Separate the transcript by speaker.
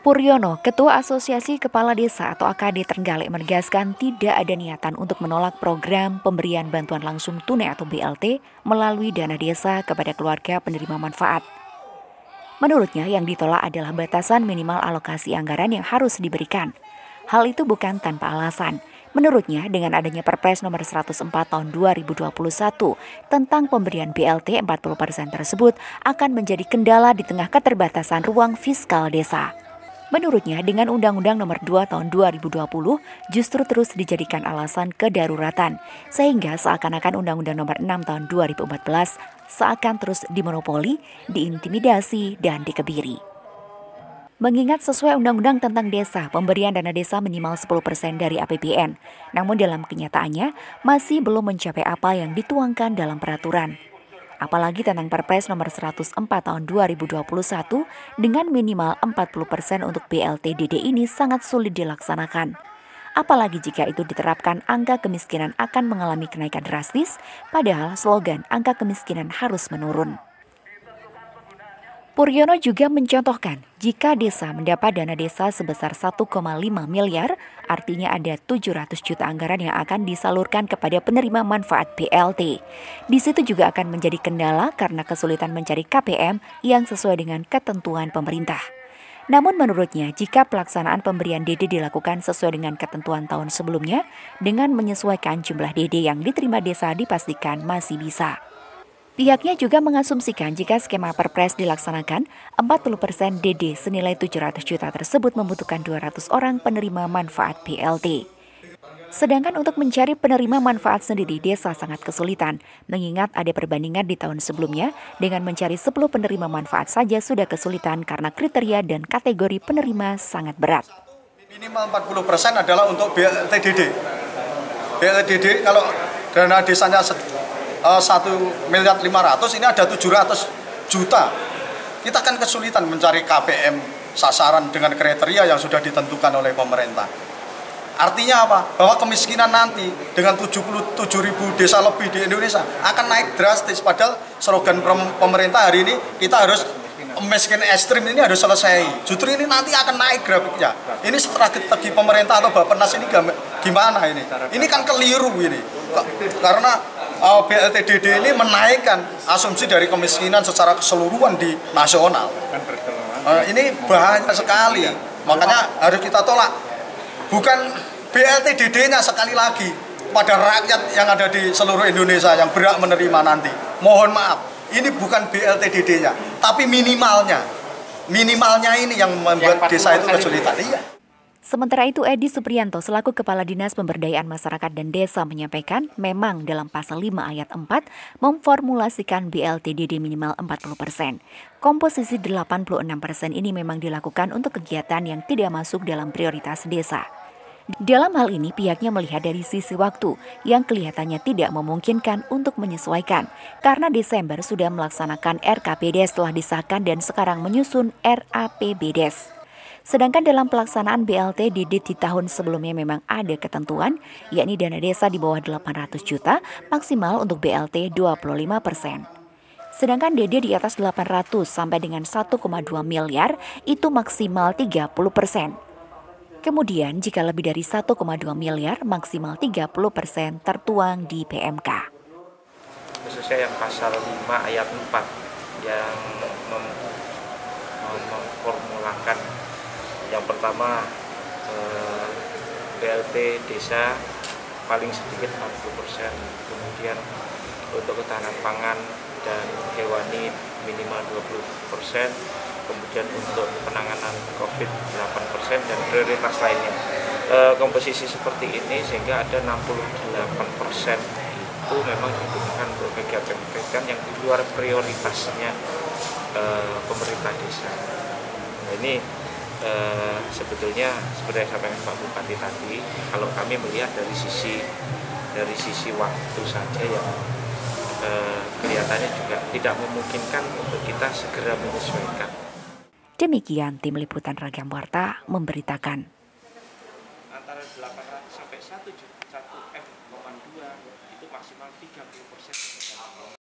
Speaker 1: Puryono, Ketua Asosiasi Kepala Desa atau AKD Trenggalek menegaskan tidak ada niatan untuk menolak program pemberian bantuan langsung tunai atau BLT melalui dana desa kepada keluarga penerima manfaat. Menurutnya yang ditolak adalah batasan minimal alokasi anggaran yang harus diberikan. Hal itu bukan tanpa alasan. Menurutnya, dengan adanya Perpres nomor 104 tahun 2021 tentang pemberian BLT 40% tersebut akan menjadi kendala di tengah keterbatasan ruang fiskal desa. Menurutnya, dengan Undang-Undang Nomor 2 Tahun 2020 justru terus dijadikan alasan kedaruratan, sehingga seakan-akan Undang-Undang Nomor 6 Tahun 2014 seakan terus dimonopoli, diintimidasi, dan dikebiri. Mengingat sesuai Undang-Undang tentang desa, pemberian dana desa minimal 10% dari APBN, namun dalam kenyataannya masih belum mencapai apa yang dituangkan dalam peraturan. Apalagi tentang Perpres nomor 104 tahun 2021 dengan minimal 40% untuk BLT-DD ini sangat sulit dilaksanakan. Apalagi jika itu diterapkan, angka kemiskinan akan mengalami kenaikan drastis, padahal slogan angka kemiskinan harus menurun. Puryono juga mencontohkan, jika desa mendapat dana desa sebesar 1,5 miliar, artinya ada 700 juta anggaran yang akan disalurkan kepada penerima manfaat BLT. Di situ juga akan menjadi kendala karena kesulitan mencari KPM yang sesuai dengan ketentuan pemerintah. Namun menurutnya, jika pelaksanaan pemberian DD dilakukan sesuai dengan ketentuan tahun sebelumnya, dengan menyesuaikan jumlah DD yang diterima desa dipastikan masih bisa. Pihaknya juga mengasumsikan jika skema Perpres dilaksanakan, 40% DD senilai 700 juta tersebut membutuhkan 200 orang penerima manfaat BLT. Sedangkan untuk mencari penerima manfaat sendiri, desa sangat kesulitan, mengingat ada perbandingan di tahun sebelumnya, dengan mencari 10 penerima manfaat saja sudah kesulitan karena kriteria dan kategori penerima sangat berat.
Speaker 2: Minimal 40% adalah untuk BLT-DD. BLT-DD kalau dana desanya 1,5 miliar, ini ada 700 juta. Kita kan kesulitan mencari KPM sasaran dengan kriteria yang sudah ditentukan oleh pemerintah. Artinya apa? Bahwa kemiskinan nanti dengan 77.000 desa lebih di Indonesia akan naik drastis. Padahal slogan pemerintah hari ini kita harus miskin ekstrim ini harus selesai. Justru ini nanti akan naik grafiknya. Ini strategi pemerintah atau Bappenas ini gimana ini? Ini kan keliru ini. Karena BLT-DD ini menaikkan asumsi dari kemiskinan secara keseluruhan di nasional. Ini bahaya sekali, makanya harus kita tolak. Bukan BLT-DD-nya sekali lagi pada rakyat yang ada di seluruh Indonesia yang berhak menerima nanti. Mohon maaf, ini bukan BLT-DD-nya, tapi minimalnya. Minimalnya ini yang membuat desa itu kesulitan. Iya.
Speaker 1: Sementara itu, Edi Supriyanto selaku Kepala Dinas Pemberdayaan Masyarakat dan Desa menyampaikan memang dalam pasal 5 ayat 4 memformulasikan BLT-DD minimal 40%. Komposisi 86% ini memang dilakukan untuk kegiatan yang tidak masuk dalam prioritas desa. Dalam hal ini pihaknya melihat dari sisi waktu yang kelihatannya tidak memungkinkan untuk menyesuaikan karena Desember sudah melaksanakan RKPDes telah disahkan dan sekarang menyusun RAPBDes. Sedangkan dalam pelaksanaan BLT-DD di tahun sebelumnya memang ada ketentuan, yakni dana desa di bawah 800 juta, maksimal untuk BLT 25%. Sedangkan DD di atas 800 sampai dengan 1,2 miliar, itu maksimal 30%. Kemudian jika lebih dari 1,2 miliar, maksimal 30% tertuang di PMK.
Speaker 3: Khususnya yang pasal 5 ayat 4 yang memformulakan yang pertama, BLT desa paling sedikit 40%, kemudian untuk ketahanan pangan dan hewani minimal 20%, kemudian untuk penanganan COVID 8% dan prioritas lainnya. Komposisi seperti ini sehingga ada 68% itu memang digunakan untuk kegiatan-kegiatan yang di luar prioritasnya pemerintah desa. Nah, ini sebetulnya seperti yang sampaikan Pak Bupati tadi, kalau kami melihat dari sisi waktu saja yang kelihatannya juga tidak memungkinkan untuk kita segera menyesuaikan.
Speaker 1: Demikian tim liputan Ragam Warta memberitakan.
Speaker 3: Antara 800 sampai 1 M,2 itu maksimal 30%.